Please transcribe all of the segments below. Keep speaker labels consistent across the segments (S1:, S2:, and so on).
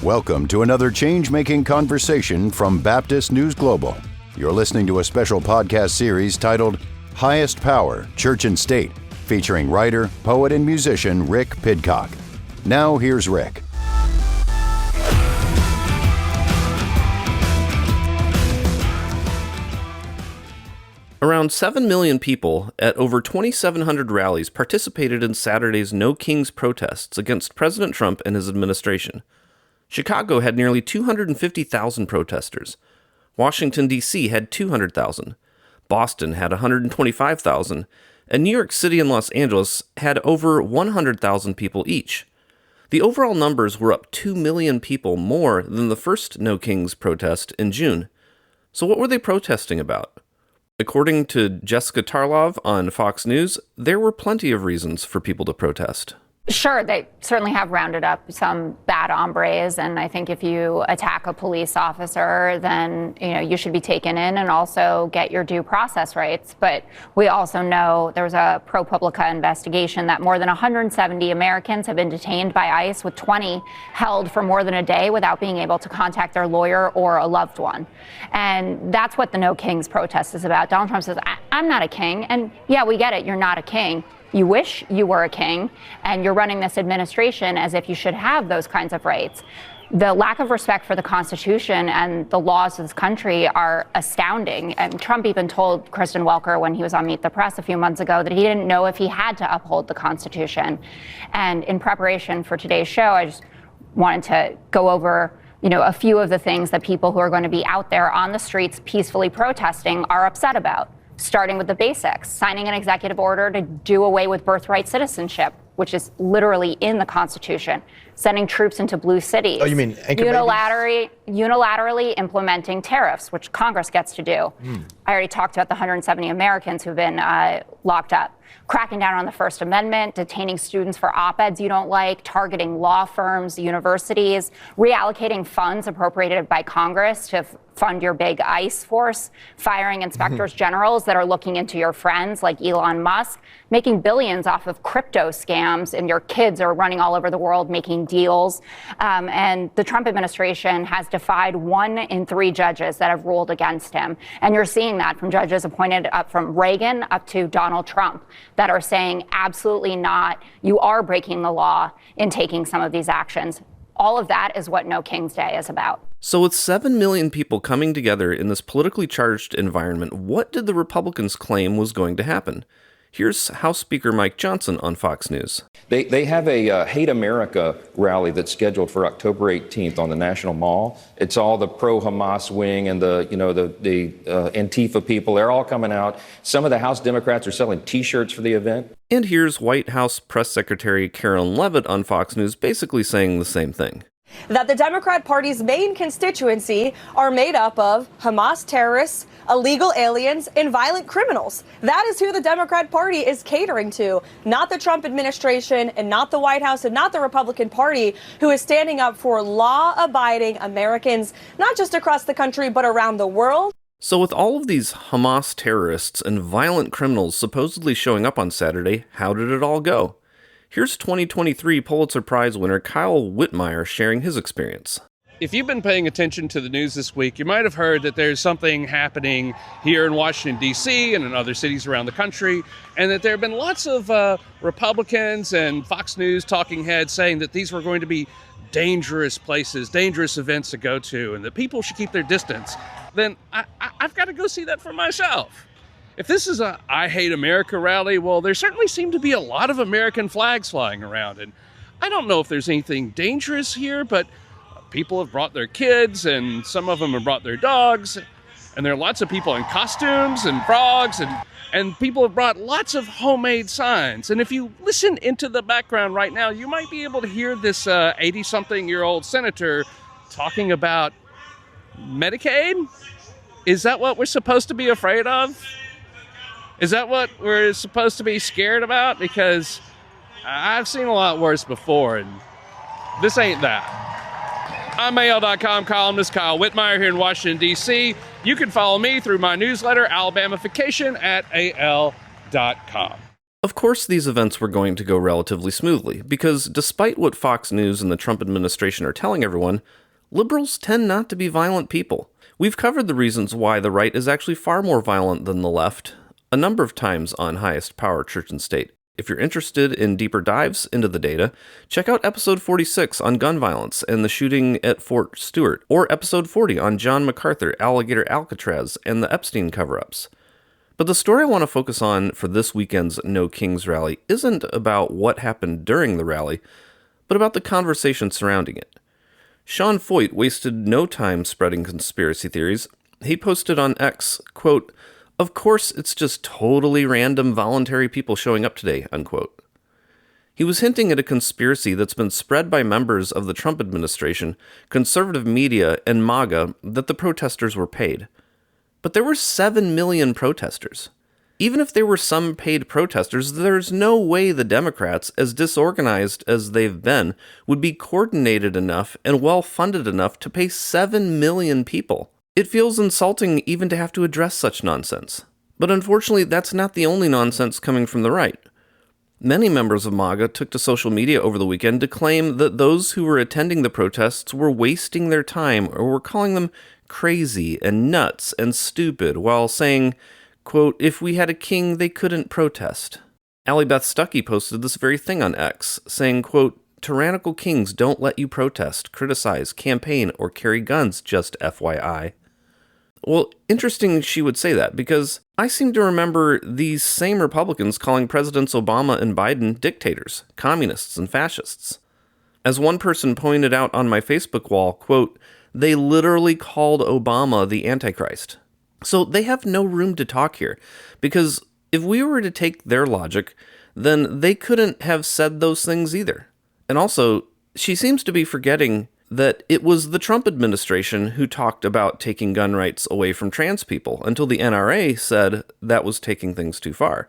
S1: Welcome to another change-making conversation from Baptist News Global. You're listening to a special podcast series titled Highest Power, Church and State, featuring writer, poet, and musician Rick Pidcock. Now here's Rick.
S2: Around 7 million people at over 2,700 rallies participated in Saturday's No Kings protests against President Trump and his administration. Chicago had nearly 250,000 protesters. Washington, D.C. had 200,000. Boston had 125,000. And New York City and Los Angeles had over 100,000 people each. The overall numbers were up 2 million people more than the first No Kings protest in June. So what were they protesting about? According to Jessica Tarlov on Fox News, there were plenty of reasons for people to protest.
S3: Sure, they certainly have rounded up some bad hombres, and I think if you attack a police officer, then you should be taken in and also get your due process rights. But we also know there was a ProPublica investigation that more than 170 Americans have been detained by ICE, with 20 held for more than a day without being able to contact their lawyer or a loved one. And that's what the No Kings protest is about. Donald Trump says, I'm not a king. And yeah, we get it, you're not a king. You wish you were a king, and you're running this administration as if you should have those kinds of rights. The lack of respect for the Constitution and the laws of this country are astounding. And Trump even told Kristen Welker when he was on Meet the Press a few months ago that he didn't know if he had to uphold the Constitution. And in preparation for today's show, I just wanted to go over a few of the things that people who are going to be out there on the streets peacefully protesting are upset about. Starting with the basics, signing an executive order to do away with birthright citizenship, which is literally in the Constitution, sending troops into blue cities.
S4: Oh, you mean
S3: unilaterally implementing tariffs, which Congress gets to do. I already talked about the 170 Americans who've been locked up. Cracking down on the First Amendment, detaining students for op-eds you don't like, targeting law firms, universities, reallocating funds appropriated by Congress to fund your big ICE force, firing inspectors generals that are looking into your friends like Elon Musk, making billions off of crypto scams, and your kids are running all over the world making deals. And the Trump administration has defied 1 in 3 judges that have ruled against him. And you're seeing that from judges appointed up from Reagan up to Donald Trump that are saying absolutely not, you are breaking the law in taking some of these actions. All of that is what No Kings Day is about.
S2: So with 7 million people coming together in this politically charged environment, what did the Republicans claim was going to happen? Here's House Speaker Mike Johnson on Fox News.
S5: They have a Hate America rally that's scheduled for October 18th on the National Mall. It's all the pro-Hamas wing and the Antifa people. They're all coming out. Some of the House Democrats are selling T-shirts for the event.
S2: And here's White House Press Secretary Karen Leavitt on Fox News basically saying the same thing.
S6: That the Democrat Party's main constituency are made up of Hamas terrorists, illegal aliens, and violent criminals. That is who the Democrat Party is catering to, not the Trump administration and not the White House and not the Republican Party, who is standing up for law-abiding Americans, not just across the country, but around the world.
S2: So with all of these Hamas terrorists and violent criminals supposedly showing up on Saturday, how did it all go? Here's 2023 Pulitzer Prize winner Kyle Whitmire sharing his experience.
S7: If you've been paying attention to the news this week, you might have heard that there's something happening here in Washington, D.C. and in other cities around the country, and that there have been lots of Republicans and Fox News talking heads saying that these were going to be dangerous places, dangerous events to go to, and that people should keep their distance. Then I've got to go see that for myself. If this is a I Hate America rally, well, there certainly seem to be a lot of American flags flying around. And I don't know if there's anything dangerous here, but people have brought their kids and some of them have brought their dogs. And there are lots of people in costumes and frogs and people have brought lots of homemade signs. And if you listen into the background right now, you might be able to hear this 80-something-year-old senator talking about Medicaid. Is that what we're supposed to be afraid of? Is that what we're supposed to be scared about? Because I've seen a lot worse before, and this ain't that. I'm AL.com columnist Kyle Whitmire here in Washington, D.C. You can follow me through my newsletter, Alabamification, at AL.com.
S2: Of course, these events were going to go relatively smoothly, because despite what Fox News and the Trump administration are telling everyone, liberals tend not to be violent people. We've covered the reasons why the right is actually far more violent than the left a number of times on Highest Power, Church and State. If you're interested in deeper dives into the data, check out episode 46 on gun violence and the shooting at Fort Stewart, or episode 40 on John MacArthur, Alligator Alcatraz, and the Epstein cover-ups. But the story I want to focus on for this weekend's No Kings rally isn't about what happened during the rally, but about the conversation surrounding it. Sean Foyt wasted no time spreading conspiracy theories. He posted on X, quote, "Of course it's just totally random voluntary people showing up today," unquote. He was hinting at a conspiracy that's been spread by members of the Trump administration, conservative media, and MAGA that the protesters were paid. But there were 7 million protesters. Even if there were some paid protesters, there's no way the Democrats, as disorganized as they've been, would be coordinated enough and well-funded enough to pay 7 million people. It feels insulting even to have to address such nonsense. But unfortunately, that's not the only nonsense coming from the right. Many members of MAGA took to social media over the weekend to claim that those who were attending the protests were wasting their time or were calling them crazy and nuts and stupid while saying, quote, "If we had a king, they couldn't protest." Allie Beth Stuckey posted this very thing on X, saying, quote, "Tyrannical kings don't let you protest, criticize, campaign, or carry guns, just FYI." Well, interesting she would say that, because I seem to remember these same Republicans calling Presidents Obama and Biden dictators, communists, and fascists. As one person pointed out on my Facebook wall, quote, "They literally called Obama the Antichrist." So they have no room to talk here, because if we were to take their logic, then they couldn't have said those things either. And also, she seems to be forgetting that it was the Trump administration who talked about taking gun rights away from trans people until the NRA said that was taking things too far.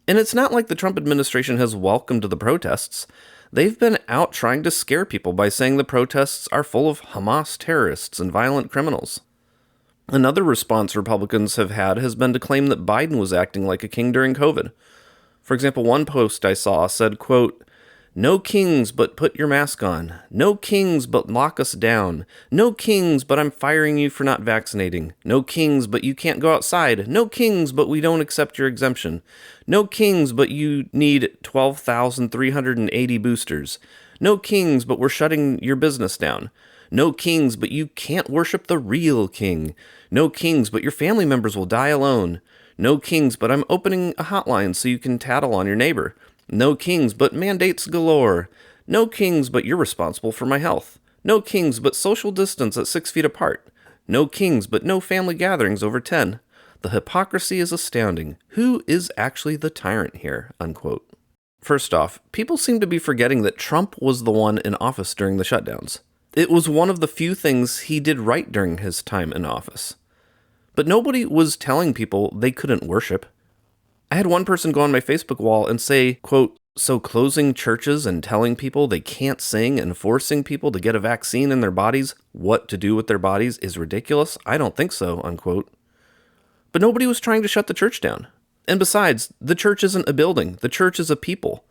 S2: And it's not like the Trump administration has welcomed the protests. They've been out trying to scare people by saying the protests are full of Hamas terrorists and violent criminals. Another response Republicans have had has been to claim that Biden was acting like a king during COVID. For example, one post I saw said, quote, "No kings but put your mask on. No kings but lock us down. No kings but I'm firing you for not vaccinating. No kings but you can't go outside. No kings but we don't accept your exemption. No kings but you need 12,380 boosters. No kings but we're shutting your business down. No kings but you can't worship the real king. No kings but your family members will die alone. No kings but I'm opening a hotline so you can tattle on your neighbor. No kings but mandates galore. No kings but you're responsible for my health. No kings but social distance at 6 feet apart. No kings but no family gatherings over 10. The hypocrisy is astounding. Who is actually the tyrant here?" Unquote. First off, people seem to be forgetting that Trump was the one in office during the shutdowns. It was one of the few things he did right during his time in office. But nobody was telling people they couldn't worship. I had one person go on my Facebook wall and say, quote, "So closing churches and telling people they can't sing and forcing people to get a vaccine in their bodies, what to do with their bodies, is ridiculous? I don't think so," unquote. But nobody was trying to shut the church down. And besides, the church isn't a building. The church is a people.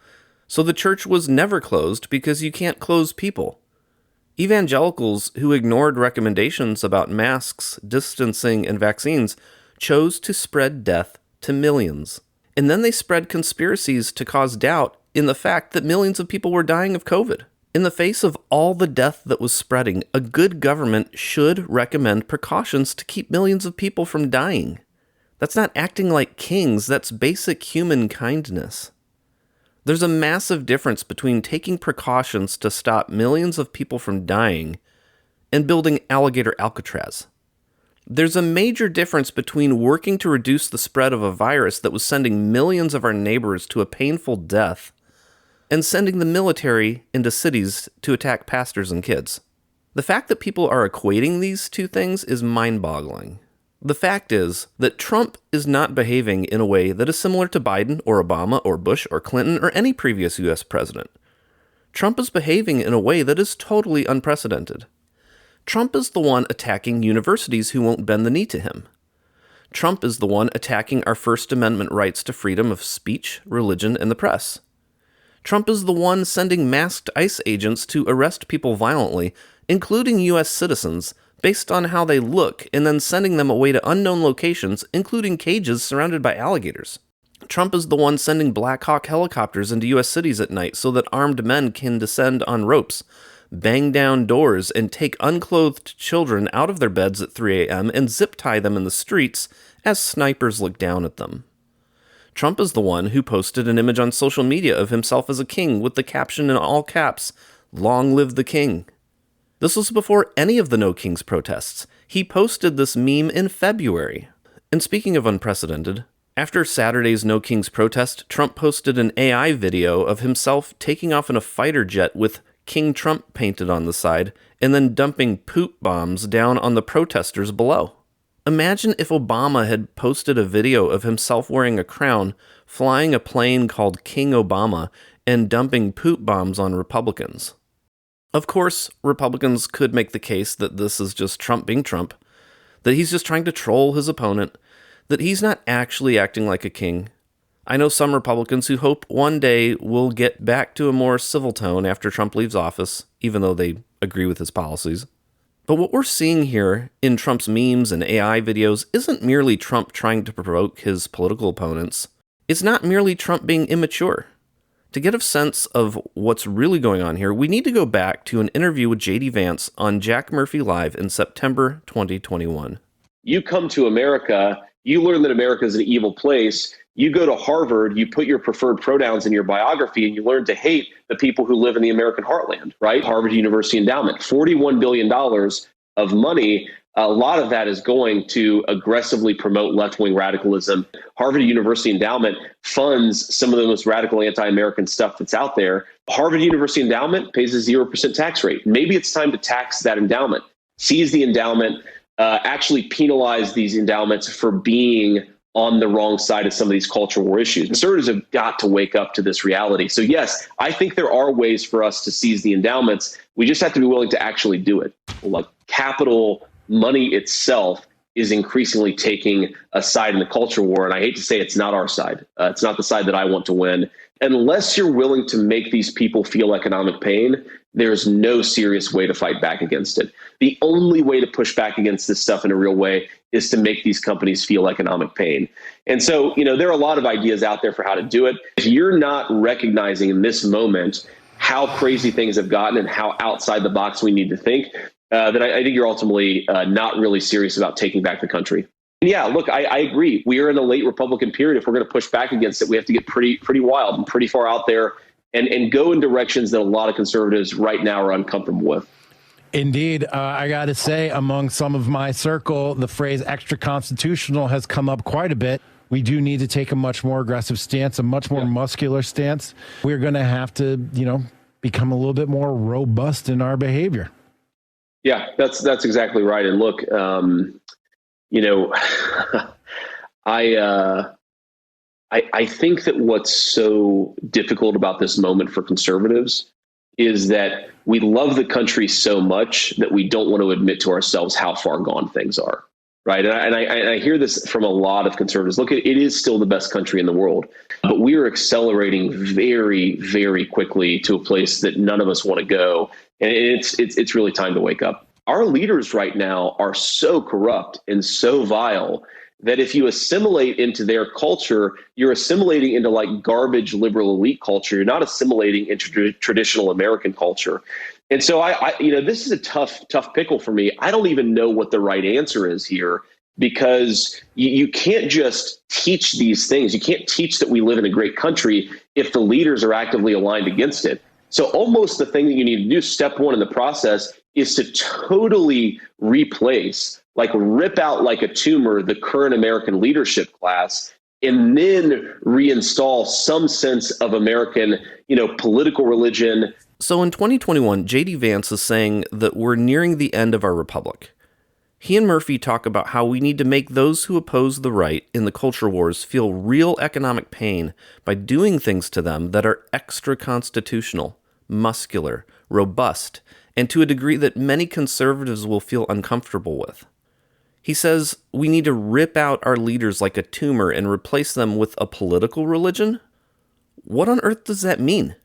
S2: So the church was never closed because you can't close people. Evangelicals who ignored recommendations about masks, distancing, and vaccines chose to spread death to millions. And then they spread conspiracies to cause doubt in the fact that millions of people were dying of COVID. In the face of all the death that was spreading, a good government should recommend precautions to keep millions of people from dying. That's not acting like kings, that's basic human kindness. There's a massive difference between taking precautions to stop millions of people from dying and building Alligator Alcatraz. There's a major difference between working to reduce the spread of a virus that was sending millions of our neighbors to a painful death and sending the military into cities to attack pastors and kids. The fact that people are equating these two things is mind-boggling. The fact is that Trump is not behaving in a way that is similar to Biden or Obama or Bush or Clinton or any previous U.S. president. Trump is behaving in a way that is totally unprecedented. Trump is the one attacking universities who won't bend the knee to him. Trump is the one attacking our First Amendment rights to freedom of speech, religion, and the press. Trump is the one sending masked ICE agents to arrest people violently, including U.S. citizens, based on how they look, and then sending them away to unknown locations, including cages surrounded by alligators. Trump is the one sending Black Hawk helicopters into U.S. cities at night so that armed men can descend on ropes, bang down doors, and take unclothed children out of their beds at 3 a.m. and zip-tie them in the streets as snipers look down at them. Trump is the one who posted an image on social media of himself as a king with the caption in all caps, "Long live the king." This was before any of the No Kings protests. He posted this meme in February. And speaking of unprecedented, after Saturday's No Kings protest, Trump posted an AI video of himself taking off in a fighter jet with King Trump painted on the side, and then dumping poop bombs down on the protesters below. Imagine if Obama had posted a video of himself wearing a crown, flying a plane called King Obama, and dumping poop bombs on Republicans. Of course, Republicans could make the case that this is just Trump being Trump, that he's just trying to troll his opponent, that he's not actually acting like a king. I know some Republicans who hope one day we'll get back to a more civil tone after Trump leaves office, even though they agree with his policies. But what we're seeing here in Trump's memes and AI videos isn't merely Trump trying to provoke his political opponents. It's not merely Trump being immature. To get a sense of what's really going on here, we need to go back to an interview with J.D. Vance on Jack Murphy Live in September 2021.
S4: You come to America, you learn that America is an evil place. You go to Harvard, you put your preferred pronouns in your biography, and you learn to hate the people who live in the American heartland, right? Harvard University endowment, $41 billion of money. A lot of that is going to aggressively promote left-wing radicalism. Harvard University endowment funds some of the most radical anti-American stuff that's out there. Harvard University endowment pays a 0% tax rate. Maybe it's time to tax that endowment, seize the endowment, actually penalize these endowments for being on the wrong side of some of these culture war issues. Conservatives have got to wake up to this reality. So yes, I think there are ways for us to seize the endowments. We just have to be willing to actually do it. Like capital money itself is increasingly taking a side in the culture war. And I hate to say it's not our side. It's not the side that I want to win. Unless you're willing to make these people feel economic pain, there's no serious way to fight back against it. The only way to push back against this stuff in a real way is to make these companies feel economic pain. And so, there are a lot of ideas out there for how to do it. If you're not recognizing in this moment how crazy things have gotten and how outside the box we need to think, then I think you're ultimately not really serious about taking back the country. And yeah, look, I agree. We are in a late Republican period. If we're going to push back against it, we have to get pretty wild and pretty far out there and go in directions that a lot of conservatives right now are uncomfortable with.
S8: Indeed. I got to say, among some of my circle, the phrase extra constitutional has come up quite a bit. We do need to take a much more aggressive stance, a much more muscular stance. We're going to have to, become a little bit more robust in our behavior.
S4: Yeah, that's exactly right. And look, I think that what's so difficult about this moment for conservatives is that we love the country so much that we don't want to admit to ourselves how far gone things are, right? And I hear this from a lot of conservatives. Look, it is still the best country in the world, but we are accelerating very, very quickly to a place that none of us want to go. And it's really time to wake up. Our leaders right now are so corrupt and so vile that if you assimilate into their culture, you're assimilating into like garbage liberal elite culture. You're not assimilating into traditional American culture. And so this is a tough pickle for me. I don't even know what the right answer is here, because you can't just teach these things. You can't teach that we live in a great country if the leaders are actively aligned against it. So almost the thing that you need to do, step one in the process, is to totally replace, like rip out like a tumor, the current American leadership class, and then reinstall some sense of American, political religion.
S2: So in 2021, J.D. Vance is saying that we're nearing the end of our republic. He and Murphy talk about how we need to make those who oppose the right in the culture wars feel real economic pain by doing things to them that are extra constitutional, muscular, robust, and to a degree that many conservatives will feel uncomfortable with. He says we need to rip out our leaders like a tumor and replace them with a political religion? What on earth does that mean?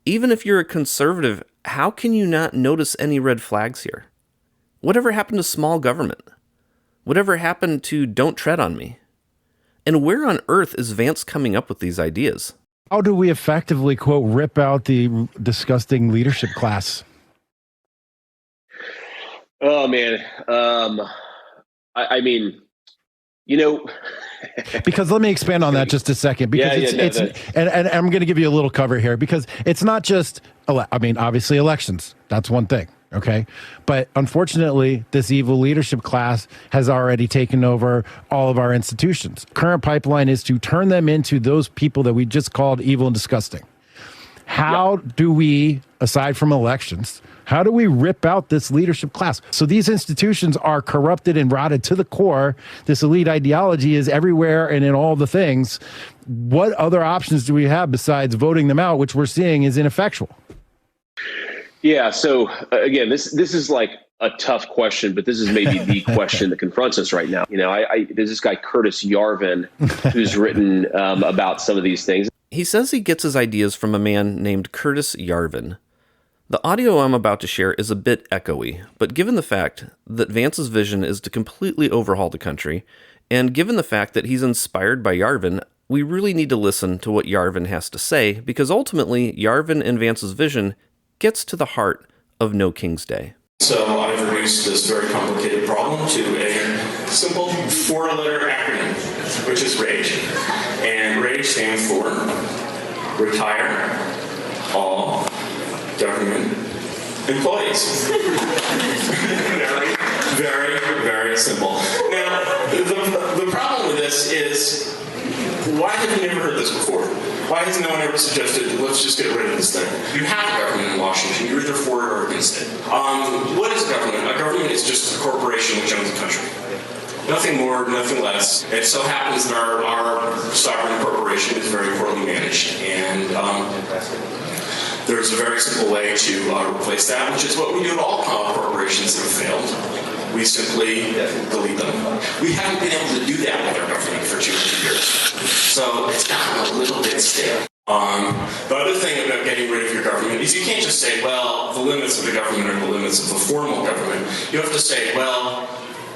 S2: Even if you're a conservative, how can you not notice any red flags here? Whatever happened to small government? Whatever happened to don't tread on me? And where on earth is Vance coming up with these ideas?
S8: How do we effectively, quote, rip out the disgusting leadership class?
S4: Oh, man. I mean, you know...
S8: Because let me expand on that just a second, because and I'm going to give you a little cover here, because it's not just, obviously elections, that's one thing. Okay. But unfortunately, this evil leadership class has already taken over all of our institutions. Current pipeline is to turn them into those people that we just called evil and disgusting. How do we, aside from elections, how do we rip out this leadership class? So these institutions are corrupted and rotted to the core. This elite ideology is everywhere and in all the things. What other options do we have besides voting them out, which we're seeing is ineffectual?
S4: Yeah. So again, this is like a tough question, but this is maybe the question that confronts us right now. You know, there's this guy, Curtis Yarvin, who's written about some of these things.
S2: He says he gets his ideas from a man named Curtis Yarvin. The audio I'm about to share is a bit echoey, but given the fact that Vance's vision is to completely overhaul the country, and given the fact that he's inspired by Yarvin, we really need to listen to what Yarvin has to say, because ultimately, Yarvin and Vance's vision gets to the heart of No King's Day.
S9: So I've reduced this very complicated problem to a simple four-letter acronym, which is RAGE. And RAGE stands for Retire All Government Employees. Very, very simple. Now, the problem with this is, why have you never heard this before? Why has no one ever suggested, let's just get rid of this thing? You have a government in Washington. You're either for it or against it. What is a government? A government is just a corporation which owns the country. Nothing more, nothing less. It so happens that our sovereign corporation is very poorly managed. And there's a very simple way to replace that, which is what we do to all corporations that have failed. We simply delete them. We haven't been able to do that with our government for 200 years. So it's gotten a little bit stale. The other thing about getting rid of your government is you can't just say, well, the limits of the government are the limits of the formal government. You have to say, well,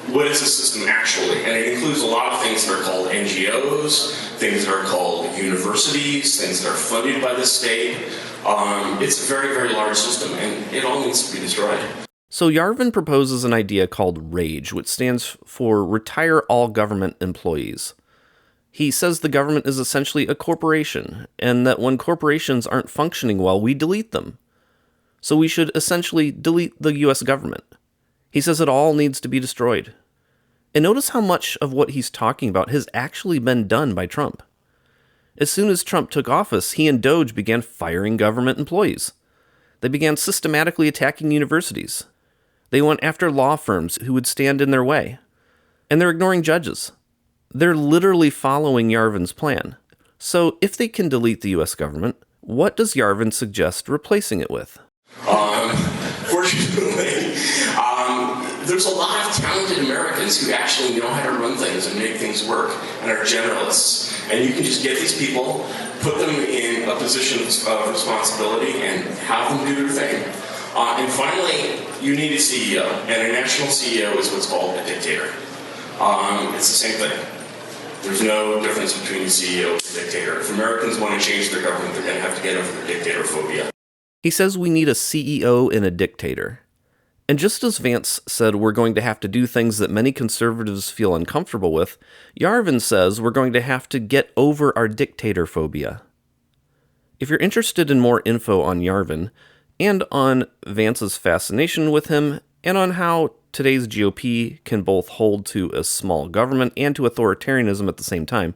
S9: what is the system actually? And it includes a lot of things that are called NGOs, things that are called universities, things that are funded by the state. It's a very, very large system, and it all needs to be destroyed.
S2: So Yarvin proposes an idea called RAGE, which stands for Retire All Government Employees. He says the government is essentially a corporation, and that when corporations aren't functioning well, we delete them. So we should essentially delete the U.S. government. He says it all needs to be destroyed. And notice how much of what he's talking about has actually been done by Trump. As soon as Trump took office, he and Doge began firing government employees. They began systematically attacking universities. They went after law firms who would stand in their way. And they're ignoring judges. They're literally following Yarvin's plan. So if they can delete the U.S. government, what does Yarvin suggest replacing it with?
S9: Fortunately, there's a lot of talented Americans who actually know how to run things and make things work and are generalists. And you can just get these people, put them in a position of responsibility, and have them do their thing. And finally, you need a CEO. And a national CEO is what's called a dictator. It's the same thing. There's no difference between a CEO and a dictator. If Americans want to change their government, they're going to have to get over their dictator phobia.
S2: He says we need a CEO and a dictator. And just as Vance said we're going to have to do things that many conservatives feel uncomfortable with, Yarvin says we're going to have to get over our dictator phobia. If you're interested in more info on Yarvin, and on Vance's fascination with him, and on how today's GOP can both hold to a small government and to authoritarianism at the same time,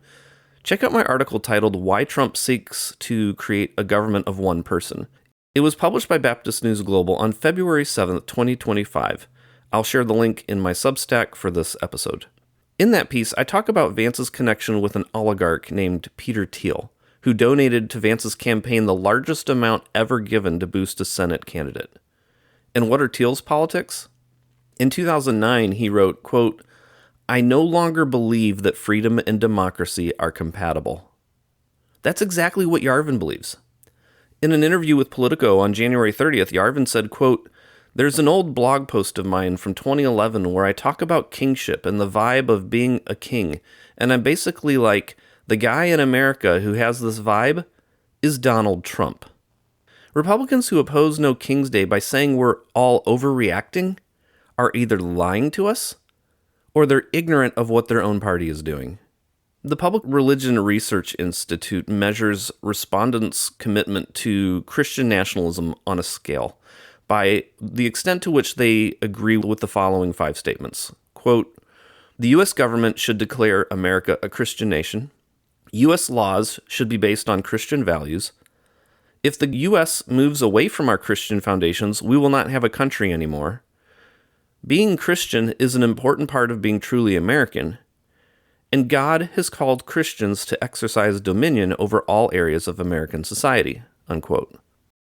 S2: check out my article titled Why Trump Seeks to Create a Government of One Person. It was published by Baptist News Global on February 7th, 2025. I'll share the link in my Substack for this episode. In that piece, I talk about Vance's connection with an oligarch named Peter Thiel, who donated to Vance's campaign the largest amount ever given to boost a Senate candidate. And what are Thiel's politics? In 2009, he wrote, quote, I no longer believe that freedom and democracy are compatible. That's exactly what Yarvin believes. In an interview with Politico on January 30th, Yarvin said, quote, "There's an old blog post of mine from 2011 where I talk about kingship and the vibe of being a king, and I'm basically like, the guy in America who has this vibe is Donald Trump." Republicans who oppose No King's Day by saying we're all overreacting are either lying to us or they're ignorant of what their own party is doing. The Public Religion Research Institute measures respondents' commitment to Christian nationalism on a scale by the extent to which they agree with the following 5 statements. Quote, "The U.S. government should declare America a Christian nation. U.S. laws should be based on Christian values. If the U.S. moves away from our Christian foundations, we will not have a country anymore. Being Christian is an important part of being truly American, and God has called Christians to exercise dominion over all areas of American society." Unquote.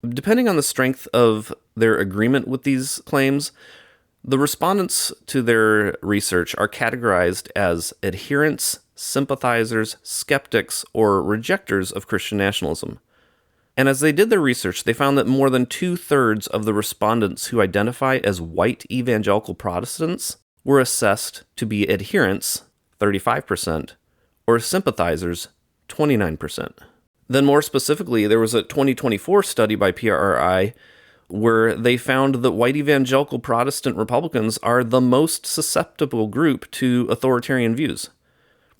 S2: Depending on the strength of their agreement with these claims, the respondents to their research are categorized as adherents, sympathizers, skeptics, or rejectors of Christian nationalism. And as they did their research, they found that more than 2/3 of the respondents who identify as white evangelical Protestants were assessed to be adherents, 35%, or sympathizers, 29%. Then more specifically, there was a 2024 study by PRI where they found that white evangelical Protestant Republicans are the most susceptible group to authoritarian views.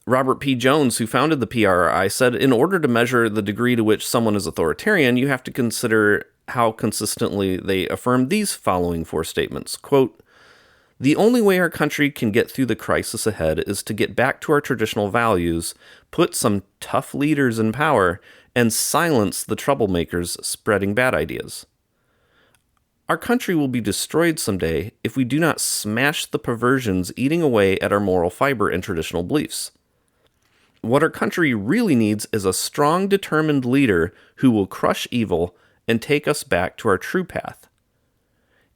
S2: Robert P. Jones, who founded the PRI, said in order to measure the degree to which someone is authoritarian, you have to consider how consistently they affirm these following 4 statements. Quote, "The only way our country can get through the crisis ahead is to get back to our traditional values, put some tough leaders in power, and silence the troublemakers spreading bad ideas. Our country will be destroyed someday if we do not smash the perversions eating away at our moral fiber and traditional beliefs. What our country really needs is a strong, determined leader who will crush evil and take us back to our true path.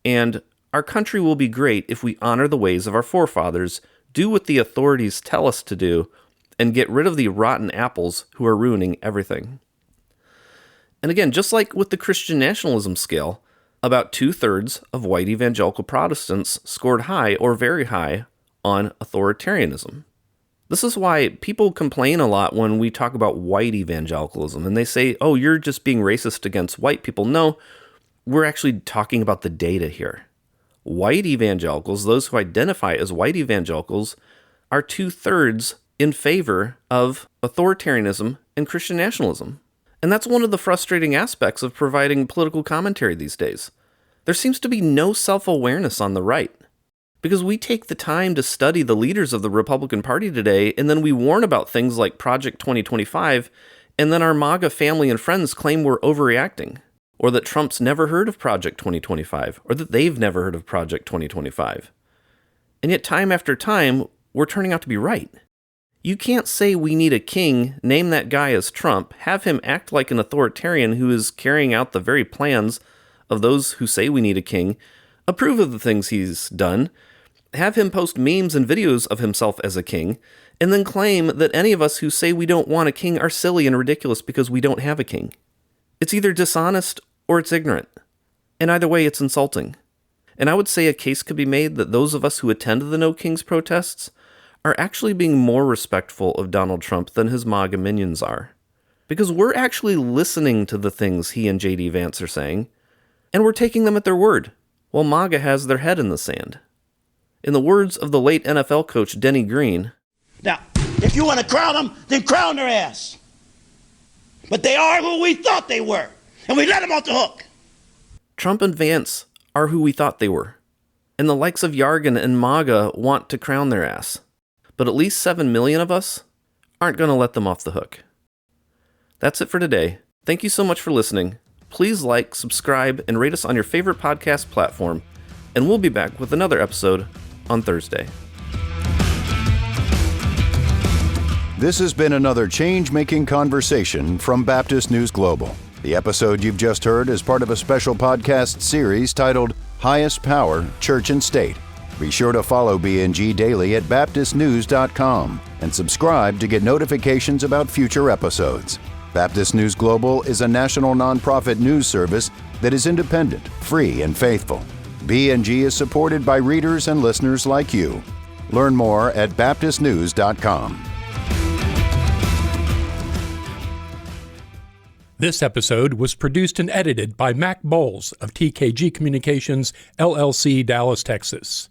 S2: And our country will be great if we honor the ways of our forefathers, do what the authorities tell us to do, and get rid of the rotten apples who are ruining everything." And again, just like with the Christian nationalism scale, about 2/3 of white evangelical Protestants scored high or very high on authoritarianism. This is why people complain a lot when we talk about white evangelicalism, and they say, oh, you're just being racist against white people. No, we're actually talking about the data here. White evangelicals, those who identify as white evangelicals, are 2/3 in favor of authoritarianism and Christian nationalism. And that's one of the frustrating aspects of providing political commentary these days. There seems to be no self-awareness on the right, because we take the time to study the leaders of the Republican Party today, and then we warn about things like Project 2025, and then our MAGA family and friends claim we're overreacting, or that Trump's never heard of Project 2025, or that they've never heard of Project 2025. And yet time after time, we're turning out to be right. You can't say we need a king, name that guy as Trump, have him act like an authoritarian who is carrying out the very plans of those who say we need a king, approve of the things he's done, have him post memes and videos of himself as a king, and then claim that any of us who say we don't want a king are silly and ridiculous because we don't have a king. It's either dishonest or it's ignorant. And either way, it's insulting. And I would say a case could be made that those of us who attended the No Kings protests are actually being more respectful of Donald Trump than his MAGA minions are. Because we're actually listening to the things he and J.D. Vance are saying, and we're taking them at their word, while MAGA has their head in the sand. In the words of the late NFL coach Denny Green,
S10: "Now, if you want to crown them, then crown their ass. But they are who we thought they were, and we let them off the hook."
S2: Trump and Vance are who we thought they were, and the likes of Yargin and MAGA want to crown their ass. But at least 7 million of us aren't going to let them off the hook. That's it for today. Thank you so much for listening. Please like, subscribe, and rate us on your favorite podcast platform, and we'll be back with another episode on Thursday.
S1: This has been another change-making conversation from Baptist News Global. The episode you've just heard is part of a special podcast series titled Highest Power, Church and State, Be sure to follow BNG daily at BaptistNews.com and subscribe to get notifications about future episodes. Baptist News Global is a national nonprofit news service that is independent, free, and faithful. BNG is supported by readers and listeners like you. Learn more at BaptistNews.com.
S11: This episode was produced and edited by Mac Bowles of TKG Communications, LLC, Dallas, Texas.